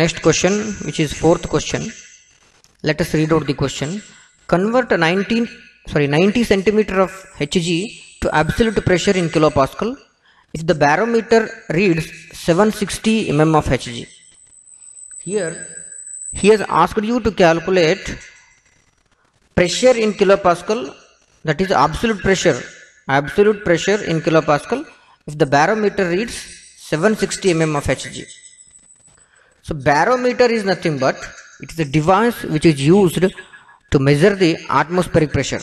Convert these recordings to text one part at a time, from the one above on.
Next question, which is fourth question. Let us read out the question. Convert 90 centimeter of Hg to absolute pressure in kilopascal if the barometer reads 760 mm of Hg. Here he has asked you to calculate pressure in kilopascal, that is absolute pressure in kilopascal if the barometer reads 760 mm of Hg. So barometer is nothing but it is a device which is used to measure the atmospheric pressure.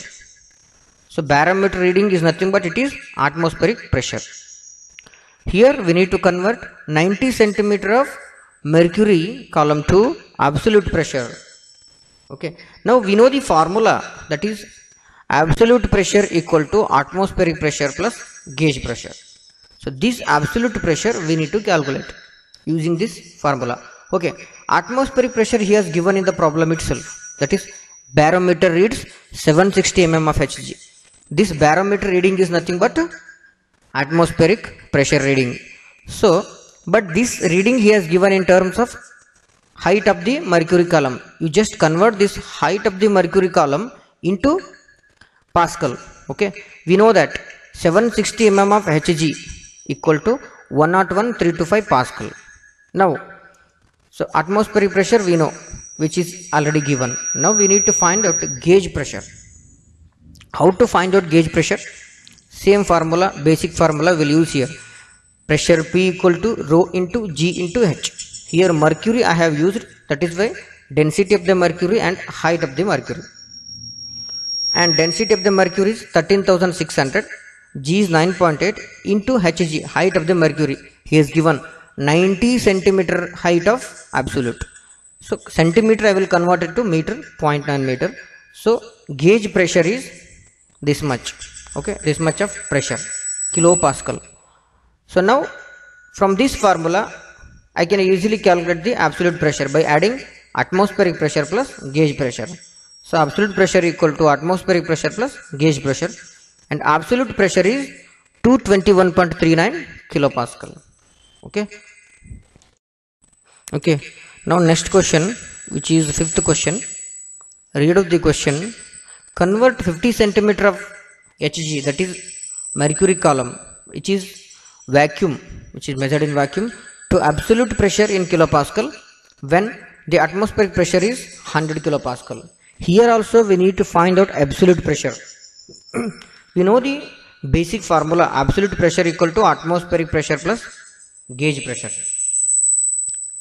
So barometer reading is nothing but it is atmospheric pressure. Here we need to convert 90 centimeter of mercury column to absolute pressure. Okay. Now we know the formula, that is absolute pressure equal to atmospheric pressure plus gauge pressure. So this absolute pressure we need to calculate using this formula. Okay. Atmospheric pressure he has given in the problem itself, that is barometer reads 760 mm of Hg. This barometer reading is nothing but atmospheric pressure reading. So but this reading he has given in terms of height of the mercury column. You just convert this height of the mercury column into Pascal. Okay, we know that 760 mm of Hg equal to 101,325 Pascal. Now, so atmospheric pressure we know, which is already given. Now we need to find out gauge pressure. How to find out gauge pressure? Same formula, basic formula we'll use here. Pressure P equal to rho into G into H. Here mercury I have used, that is why density of the mercury and height of the mercury. And density of the mercury is 13,600, G is 9.8 into Hg, height of the mercury. He has given 90 centimeter height of absolute. So centimeter I will convert it to meter, 0.9 meter. So gauge pressure is this much. Okay, this much of pressure, kilopascal. So now from this formula I can easily calculate the absolute pressure by adding atmospheric pressure plus gauge pressure. So absolute pressure equal to atmospheric pressure plus gauge pressure, and absolute pressure is 221.39 kilopascal. Okay. Okay. Now next question, which is the fifth question. Read out the question. Convert 50 centimeter of Hg, that is mercury column, which is vacuum, which is measured in vacuum, to absolute pressure in kilopascal when the atmospheric pressure is 100 kilopascal. Here also we need to find out absolute pressure. We know the basic formula, absolute pressure equal to atmospheric pressure plus gauge pressure.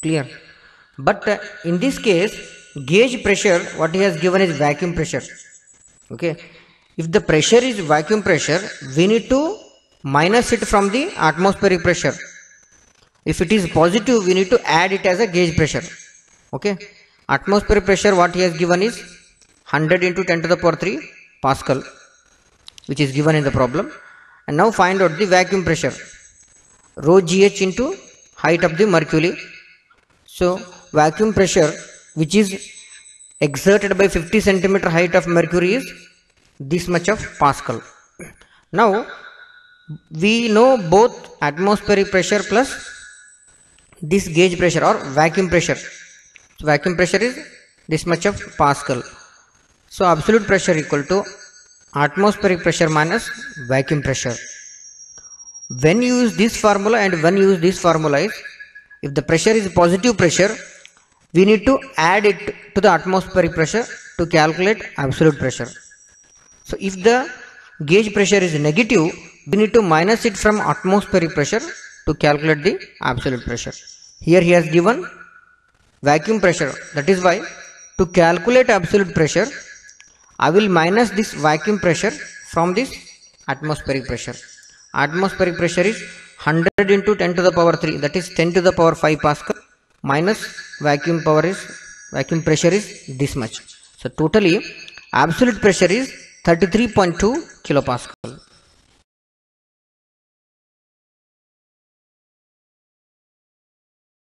Clear? But in this case gauge pressure what he has given is vacuum pressure. Okay. If the pressure is vacuum pressure, we need to minus it from the atmospheric pressure. If it is positive, we need to add it as a gauge pressure. Okay. Atmospheric pressure what he has given is 100 into 10 to the power 3 Pascal, which is given in the problem. And now find out the vacuum pressure. Rho gh into height of the mercury. So vacuum pressure which is exerted by 50 centimeter height of mercury is this much of Pascal. Now we know both atmospheric pressure plus this gauge pressure or vacuum pressure. So vacuum pressure is this much of Pascal. So absolute pressure equal to atmospheric pressure minus vacuum pressure. When you use this formula and when you use this formula is, if the pressure is positive pressure, we need to add it to the atmospheric pressure to calculate absolute pressure. So if the gauge pressure is negative, we need to minus it from atmospheric pressure to calculate the absolute pressure. Here he has given vacuum pressure, that is why to calculate absolute pressure I will minus this vacuum pressure from this atmospheric pressure. Atmospheric pressure is 100 into 10 to the power 3, that is 10 to the power 5 Pascal, minus vacuum pressure is this much. So totally absolute pressure is 33.2 kilopascal.